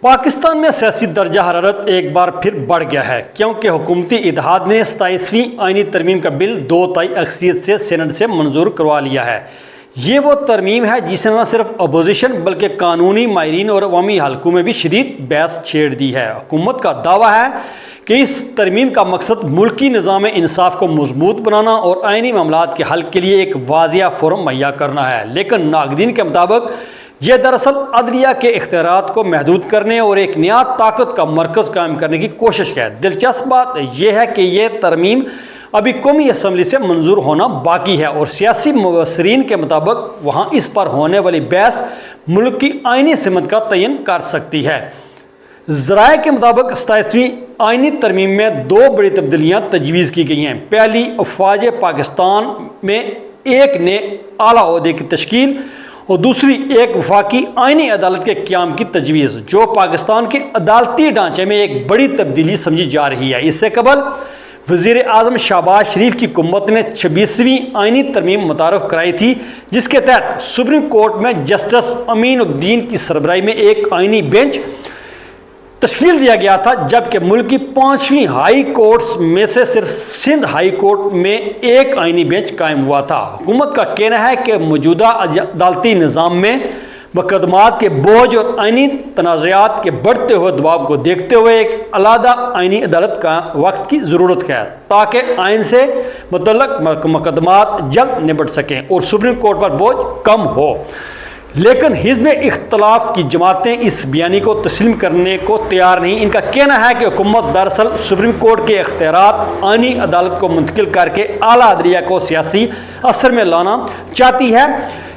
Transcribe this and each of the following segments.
پاکستان میں سیاسی درجہ حرارت ایک بار پھر بڑھ گیا ہے کیونکہ حکومتی اتحاد نے 27ویں آئینی ترمیم کا بل 2 تہائی اکثریت سے سینٹ سے منظور کروا لیا ہے۔ یہ وہ ترمیم ہے جس نے نہ صرف اپوزیشن بلکہ قانونی ماہرین اور عوامی حلقوں میں بھی شدید بحث چھیڑ دی ہے۔ حکومت کا دعویٰ ہے کہ اس ترمیم کا مقصد ملکی نظام انصاف کو مضبوط بنانا اور آئینی معاملات کے حل کے لیے ایک واضح فورم مہیا کرنا ہے، لیکن ناقدین کے مطابق یہ دراصل عدلیہ کے اختیارات کو محدود کرنے اور ایک نیا طاقت کا مرکز قائم کرنے کی کوشش ہے۔ دلچسپ بات یہ ہے کہ یہ ترمیم ابھی قومی اسمبلی سے منظور ہونا باقی ہے اور سیاسی مبصرین کے مطابق وہاں اس پر ہونے والی بحث ملک کی آئینی سمت کا تعین کر سکتی ہے۔ ذرائع کے مطابق 27ویں آئینی ترمیم میں 2 بڑی تبدیلیاں تجویز کی گئی ہیں۔ پہلی، افواج پاکستان میں ایک نئے اعلیٰ عہدے کی تشکیل اور دوسری ایک وفاقی آئینی عدالت کے قیام کی تجویز، جو پاکستان کے عدالتی ڈھانچے میں ایک بڑی تبدیلی سمجھی جا رہی ہے۔ اس سے قبل وزیر اعظم شہباز شریف کی حکومت نے 26ویں آئینی ترمیم متعارف کرائی تھی، جس کے تحت سپریم کورٹ میں جسٹس امین الدین کی سربراہی میں ایک آئینی بینچ تشکیل دیا گیا تھا، جبکہ ملک کی 5ویں ہائی کورٹس میں سے صرف سندھ ہائی کورٹ میں ایک آئینی بینچ قائم ہوا تھا۔ حکومت کا کہنا ہے کہ موجودہ عدالتی نظام میں مقدمات کے بوجھ اور آئینی تنازعات کے بڑھتے ہوئے دباؤ کو دیکھتے ہوئے ایک علیحدہ آئینی عدالت کا وقت کی ضرورت ہے تاکہ آئین سے متعلق مقدمات جلد نبٹ سکیں اور سپریم کورٹ پر بوجھ کم ہو۔ لیکن حزب اختلاف کی جماعتیں اس بیانی کو تسلیم کرنے کو تیار نہیں۔ ان کا کہنا ہے کہ حکومت دراصل سپریم کورٹ کے اختیارات آئینی عدالت کو منتقل کر کے اعلیٰ عدلیہ کو سیاسی اثر میں لانا چاہتی ہے۔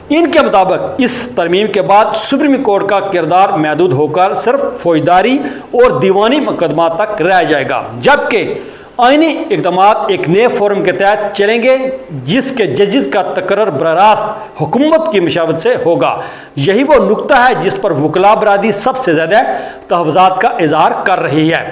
ان کے مطابق اس ترمیم کے بعد سپریم کورٹ کا کردار محدود ہو کر صرف فوجداری اور دیوانی مقدمات تک رہ جائے گا، جبکہ آئینی اقدامات ایک نئے فورم کے تحت چلیں گے جس کے ججز کا تقرر براہ راست حکومت کی مشاورت سے ہوگا۔ یہی وہ نقطہ ہے جس پر وکلاء برادری سب سے زیادہ تحفظات کا اظہار کر رہی ہے۔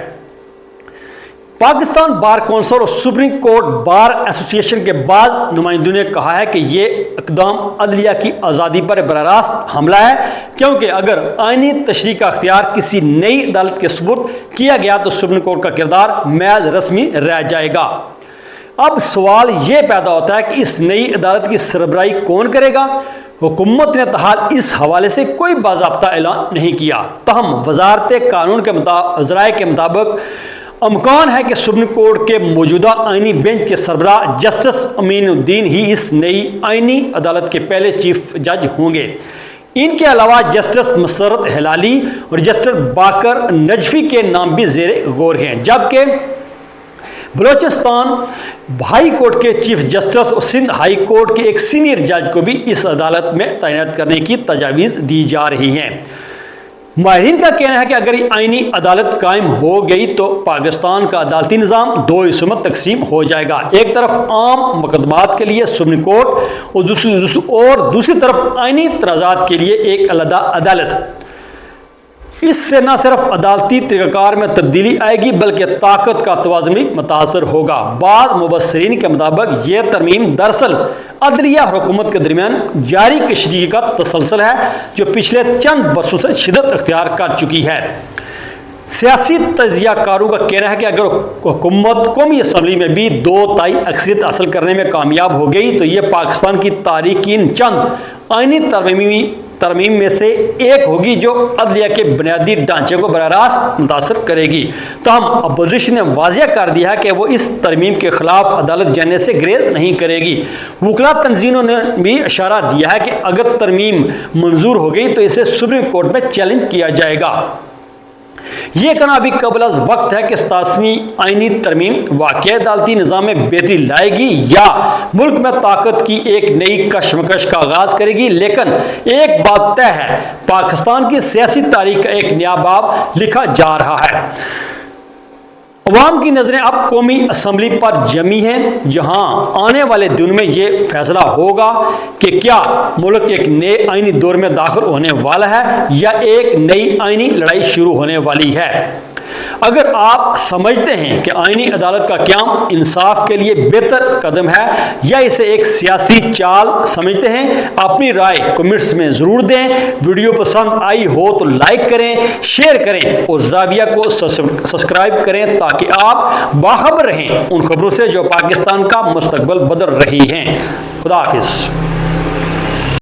پاکستان بار کونسل اور سپریم کورٹ بار ایسوسی ایشن کے بعض نمائندوں نے کہا ہے کہ یہ اقدام عدلیہ کی آزادی پر براہ راست حملہ ہے، کیونکہ اگر آئینی تشریح کا اختیار کسی نئی عدالت کے سپرد کیا گیا تو سپریم کورٹ کا کردار محض رسمی رہ جائے گا۔ اب سوال یہ پیدا ہوتا ہے کہ اس نئی عدالت کی سربراہی کون کرے گا؟ حکومت نے تاحال اس حوالے سے کوئی باضابطہ اعلان نہیں کیا، تاہم وزارت قانون کے ذرائع کے مطابق امکان ہے کہ سپریم کورٹ کے موجودہ آئینی بینچ کے سربراہ جسٹس امین الدین ہی اس نئی آئینی عدالت کے پہلے چیف جج ہوں گے۔ ان کے علاوہ جسٹس مسرت ہلالی اور جسٹس باقر نجفی کے نام بھی زیر غور ہیں، جبکہ بلوچستان ہائی کورٹ کے چیف جسٹس اور سندھ ہائی کورٹ کے ایک سینئر جج کو بھی اس عدالت میں تعینات کرنے کی تجاویز دی جا رہی ہیں۔ ماہرین کا کہنا ہے کہ اگر آئینی عدالت قائم ہو گئی تو پاکستان کا عدالتی نظام 2 حصوں میں تقسیم ہو جائے گا، ایک طرف عام مقدمات کے لیے سپریم کورٹ اور دوسری طرف آئینی تنازعات کے لیے ایک علیحدہ عدالت۔ اس سے نہ صرف عدالتی طریقہ کار میں تبدیلی آئے گی بلکہ طاقت کا توازن بھی متاثر ہوگا۔ بعض مبصرین کے مطابق یہ ترمیم دراصل عدلیہ اور حکومت کے درمیان جاری کشیدگی کا تسلسل ہے جو پچھلے چند برسوں سے شدت اختیار کر چکی ہے۔ سیاسی تجزیہ کاروں کا کہنا ہے کہ اگر حکومت قومی اسمبلی میں بھی 2 تہائی اکثریت حاصل کرنے میں کامیاب ہو گئی تو یہ پاکستان کی تاریخ کی ان چند آئینی ترمیم میں سے ایک ہوگی جو عدلیہ کے بنیادی ڈھانچے کو براہ راست متاثر کرے گی۔ تاہم اپوزیشن نے واضح کر دیا ہے کہ وہ اس ترمیم کے خلاف عدالت جانے سے گریز نہیں کرے گی۔ وکلاء تنظیموں نے بھی اشارہ دیا ہے کہ اگر ترمیم منظور ہو گئی تو اسے سپریم کورٹ میں چیلنج کیا جائے گا۔ یہ کہنا ابھی قبل از وقت ہے کہ 27ویں آئینی ترمیم واقعی عدالتی نظام میں بہتری لائے گی یا ملک میں طاقت کی ایک نئی کشمکش کا آغاز کرے گی، لیکن ایک بات طے ہے، پاکستان کی سیاسی تاریخ کا ایک نیا باب لکھا جا رہا ہے۔ عوام کی نظریں اب قومی اسمبلی پر جمی ہیں، جہاں آنے والے دنوں میں یہ فیصلہ ہوگا کہ کیا ملک ایک نئے آئینی دور میں داخل ہونے والا ہے یا ایک نئی آئینی لڑائی شروع ہونے والی ہے۔ اگر آپ سمجھتے ہیں کہ آئینی عدالت کا قیام انصاف کے لیے بہتر قدم ہے یا اسے ایک سیاسی چال سمجھتے ہیں، اپنی رائے کمنٹس میں ضرور دیں۔ ویڈیو پسند آئی ہو تو لائک کریں، شیئر کریں اور زاویہ کو سبسکرائب کریں تاکہ آپ باخبر رہیں ان خبروں سے جو پاکستان کا مستقبل بدل رہی ہیں۔ خدا حافظ۔